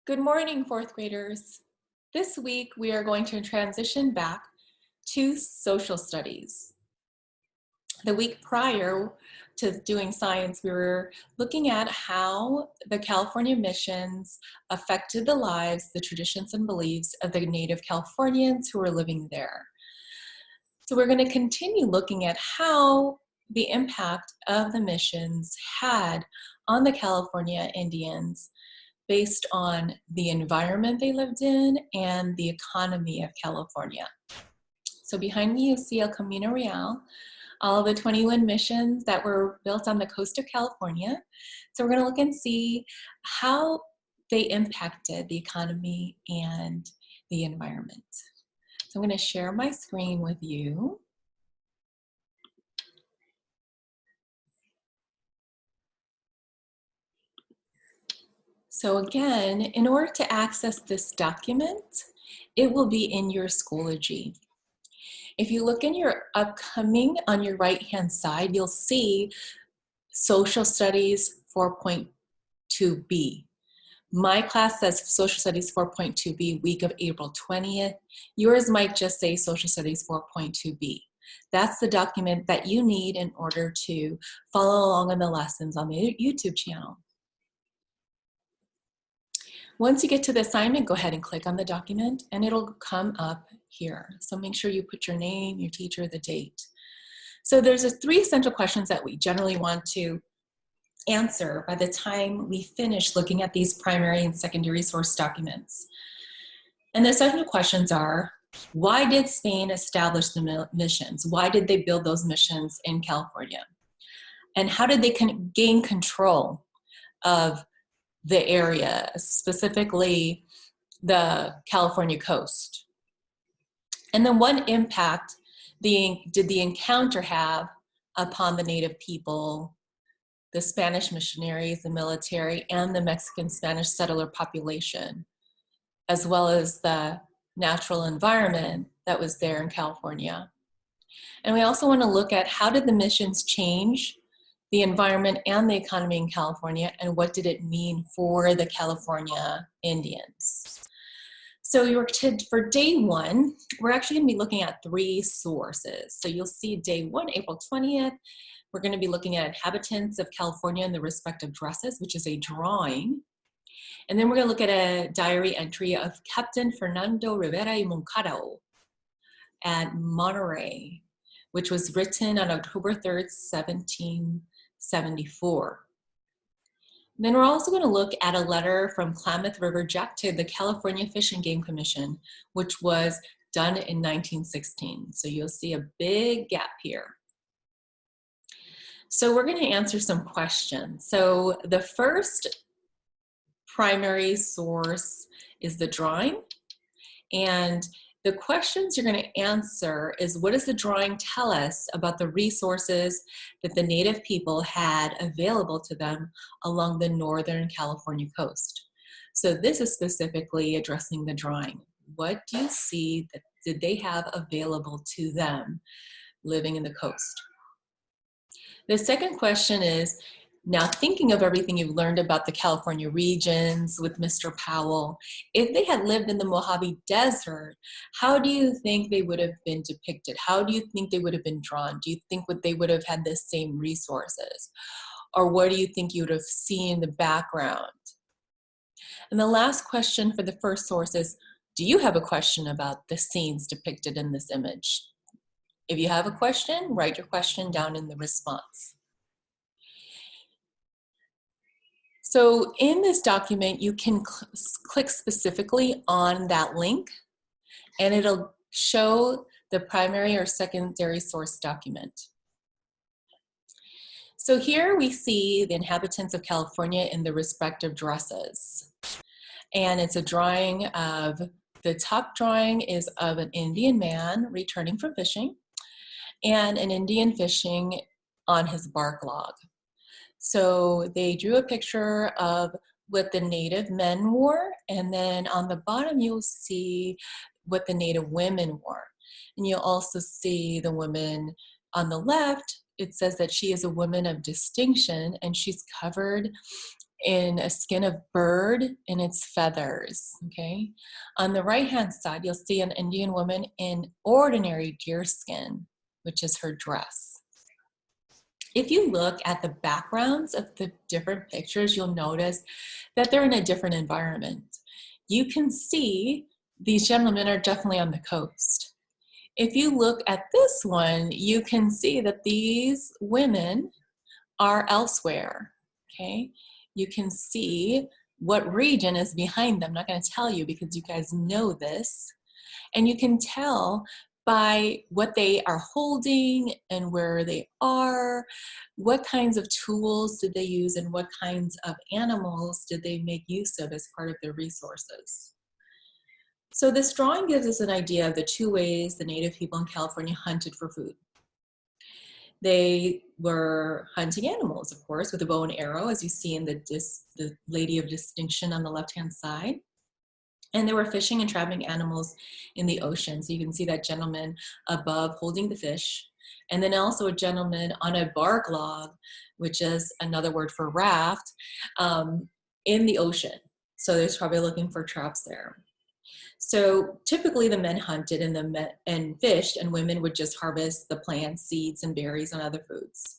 Good morning, fourth graders. This week we are going to transition back to social studies. The week prior to doing science, we were looking at how the California missions affected the lives, the traditions and beliefs of the native Californians who were living there. So we're going to continue looking at how the impact of the missions had on the California Indians based on the environment they lived in and the economy of California. So behind me you see El Camino Real, all of the 21 missions that were built on the coast of California. So we're going to look and see how they impacted the economy and the environment. So I'm going to share my screen with you. So again, in order to access this document, it will be in your Schoology. If you look in your upcoming on your right-hand side, you'll see Social Studies 4.2b. My class says Social Studies 4.2b, week of April 20th. Yours might just say Social Studies 4.2b. That's the document that you need in order to follow along on the lessons on the YouTube channel. Once you get to the assignment, go ahead and click on the document and it'll come up here. So make sure you put your name, your teacher, the date. So there's three essential questions that we generally want to answer by the time we finish looking at these primary and secondary source documents. And the essential questions are, why did Spain establish the missions? Why did they build those missions in California? And how did they gain control of the area, specifically the California coast? And then what impact did the encounter have upon the native people, the Spanish missionaries, the military, and the Mexican Spanish settler population, as well as the natural environment that was there in California? And we also want to look at how did the missions change the environment and the economy in California, and what did it mean for the California Indians? So for day one, we're actually going to be looking at three sources. So you'll see day one, April 20th, we're going to be looking at inhabitants of California and the respective dresses, which is a drawing. And then we're going to look at a diary entry of Captain Fernando Rivera y Moncarao at Monterey, which was written on October 3rd, 1774. Then we're also going to look at a letter from Klamath River Jack to the California Fish and Game Commission, which was done in 1916. So you'll see a big gap here. So we're going to answer some questions. So the first primary source is the drawing. And the questions you're going to answer is, what does the drawing tell us about the resources that the native people had available to them along the northern California coast? So this is specifically addressing the drawing. What do you see that did they have available to them living in the coast? The second question is, now thinking of everything you've learned about the California regions with Mr. Powell, if they had lived in the Mojave Desert, how do you think they would have been depicted? How do you think they would have been drawn? Do you think they would have had the same resources? Or what do you think you would have seen in the background? And the last question for the first source is, do you have a question about the scenes depicted in this image? If you have a question, write your question down in the response. So in this document, you can click specifically on that link and it'll show the primary or secondary source document. So here we see the inhabitants of California in the respective dresses. And it's a drawing of, the top drawing is of an Indian man returning from fishing and an Indian fishing on his bark log. So they drew a picture of what the native men wore, and then on the bottom you'll see what the native women wore. And you'll also see the woman on the left. It says that she is a woman of distinction and she's covered in a skin of bird in its feathers, okay? On the right-hand side, you'll see an Indian woman in ordinary deer skin, which is her dress. If you look at the backgrounds of the different pictures, you'll notice that they're in a different environment. You can see these gentlemen are definitely on the coast. If you look at this one, you can see that these women are elsewhere, okay? You can see what region is behind them. I'm not going to tell you because you guys know this. And you can tell by what they are holding and where they are, what kinds of tools did they use and what kinds of animals did they make use of as part of their resources. So this drawing gives us an idea of the two ways the Native people in California hunted for food. They were hunting animals, of course, with a bow and arrow, as you see in the Lady of Distinction on the left-hand side. And they were fishing and trapping animals in the ocean. So you can see that gentleman above holding the fish. And then also a gentleman on a bark log, which is another word for raft, in the ocean. So they're probably looking for traps there. So typically the men hunted and fished, and women would just harvest the plants, seeds, and berries and other foods.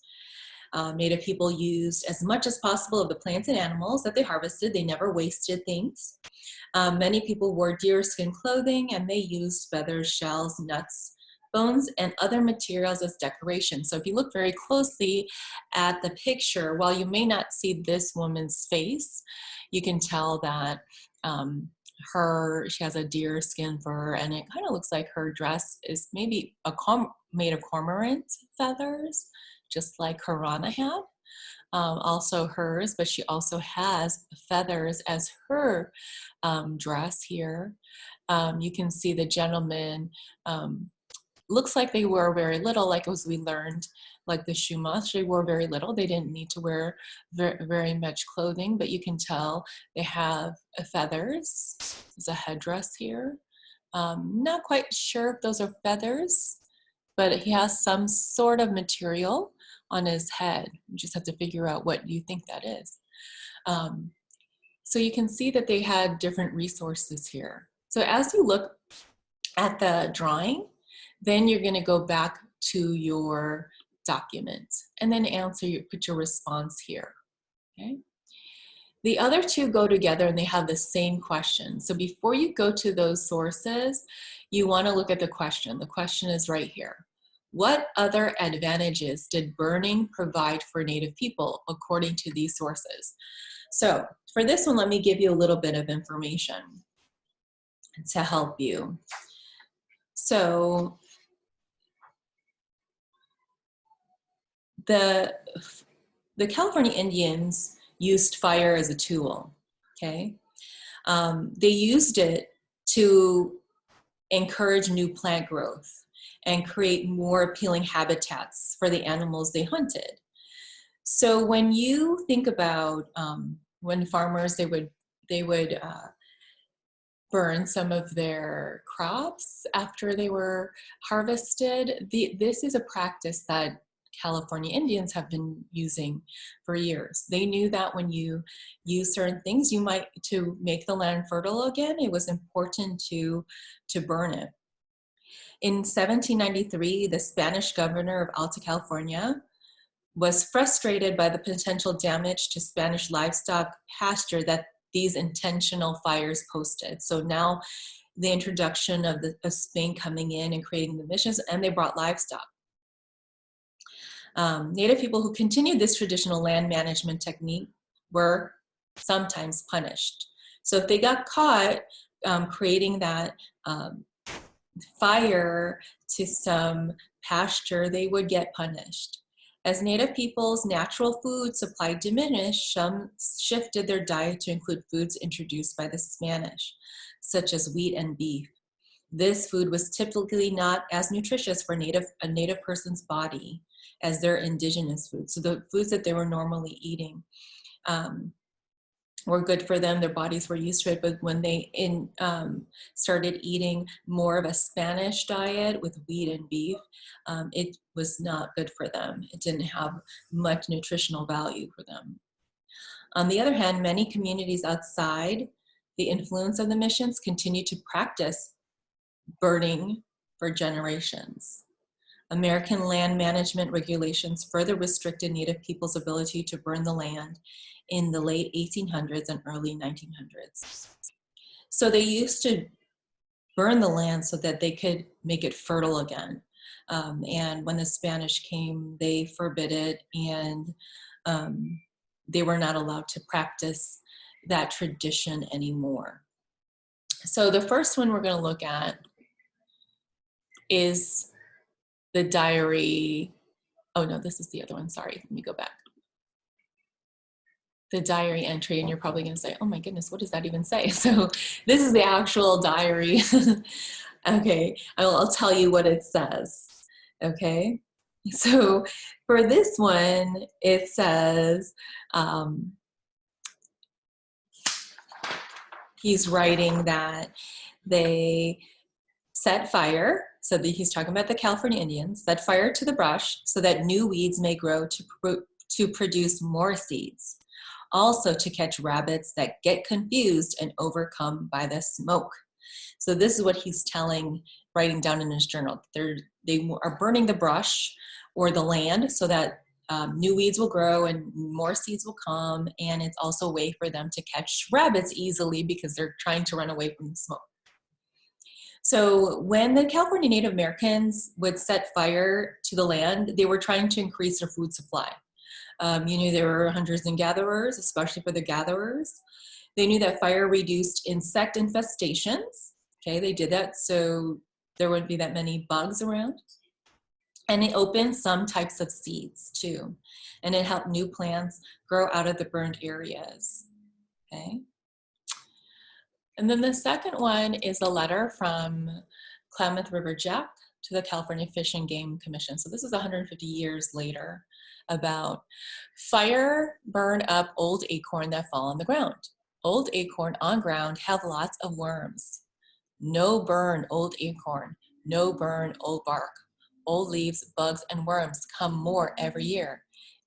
Native people used as much as possible of the plants and animals that they harvested. They never wasted things. Many people wore deerskin clothing, and they used feathers, shells, nuts, bones, and other materials as decoration. So if you look very closely at the picture, while you may not see this woman's face, you can tell that she has a deer skin fur, and it kind of looks like her dress is maybe made of cormorant feathers, just like Harana had. Also hers, but she also has feathers as her dress here. You can see the gentleman looks like they wore very little, like as we learned, like the Shumas, they wore very little. They didn't need to wear very much clothing, but you can tell they have feathers. There's a headdress here. Not quite sure if those are feathers, but he has some sort of material on his head. You just have to figure out what you think that is. So you can see that they had different resources here. So as you look at the drawing, then you're going to go back to your document and then put your response here. Okay. The other two go together and they have the same question. So before you go to those sources, you want to look at the question. The question is right here. What other advantages did burning provide for Native people according to these sources? So for this one, let me give you a little bit of information to help you. So the California Indians used fire as a tool, okay? They used it to encourage new plant growth and create more appealing habitats for the animals they hunted. So when you think about when farmers, they would burn some of their crops after they were harvested. This is a practice that California Indians have been using for years. They knew that when you use certain things, to make the land fertile again, it was important to burn it. In 1793, the Spanish governor of Alta California was frustrated by the potential damage to Spanish livestock pasture that these intentional fires posted. So now the introduction of Spain coming in and creating the missions, and they brought livestock. Native people who continued this traditional land management technique were sometimes punished. So if they got caught creating that fire to some pasture, they would get punished. As Native people's natural food supply diminished, some shifted their diet to include foods introduced by the Spanish, such as wheat and beef. This food was typically not as nutritious for a native person's body as their indigenous foods. So the foods that they were normally eating were good for them, their bodies were used to it, but when they started eating more of a Spanish diet with wheat and beef, it was not good for them. It didn't have much nutritional value for them. On the other hand, many communities outside the influence of the missions continue to practice burning for generations. American land management regulations further restricted Native people's ability to burn the land in the late 1800s and early 1900s. So they used to burn the land so that they could make it fertile again. And when the Spanish came, they forbid it, and they were not allowed to practice that tradition anymore. So the first one we're going to look at is the diary. Oh no, this is the other one. Sorry, let me go back. The diary entry, and you're probably going to say, oh my goodness, what does that even say? So this is the actual diary. Okay, I'll tell you what it says. Okay, so for this one, it says, he's writing that they set fire, so that he's talking about the California Indians, set fire to the brush so that new weeds may grow to produce more seeds. Also to catch rabbits that get confused and overcome by the smoke. So this is what he's writing down in his journal. They are burning the brush or the land so that new weeds will grow and more seeds will come, and it's also a way for them to catch rabbits easily because they're trying to run away from the smoke. So when the California Native Americans would set fire to the land, they were trying to increase their food supply. You knew there were hunters and gatherers, especially for the gatherers. They knew that fire reduced insect infestations. Okay, they did that so there wouldn't be that many bugs around. And it opened some types of seeds too. And it helped new plants grow out of the burned areas. Okay. And then the second one is a letter from Klamath River Jack to the California Fish and Game Commission. So this is 150 years later, about fire burn up old acorn that fall on the ground. Old acorn on ground have lots of worms. No burn old acorn, no burn old bark. Old leaves, bugs, and worms come more every year.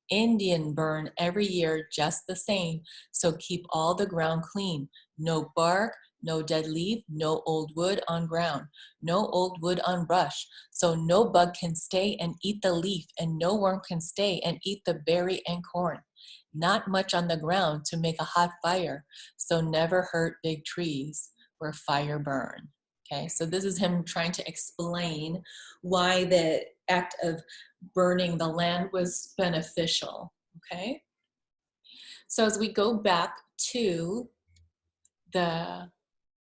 Indian burn every year just the same, so keep all the ground clean. No bark, no dead leaf, no old wood on ground, no old wood on brush, so no bug can stay and eat the leaf, and no worm can stay and eat the berry and corn. Not much on the ground to make a hot fire, so never hurt big trees where fire burn. Okay, so this is him trying to explain why the act of burning the land was beneficial, okay? So as we go back to the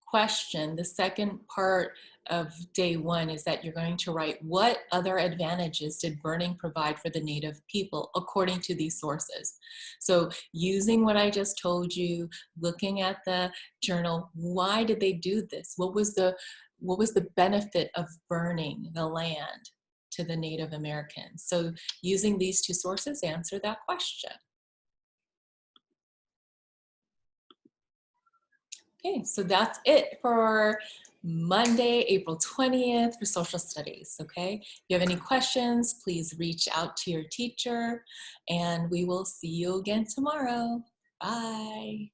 question, the second part of day one is that you're going to write what other advantages did burning provide for the Native people according to these sources. So using what I just told you, looking at the journal, why did they do this? What was the benefit of burning the land to the Native Americans? So using these two sources, answer that question. Okay, so that's it for Monday, April 20th for social studies, okay? If you have any questions, please reach out to your teacher, and we will see you again tomorrow. Bye.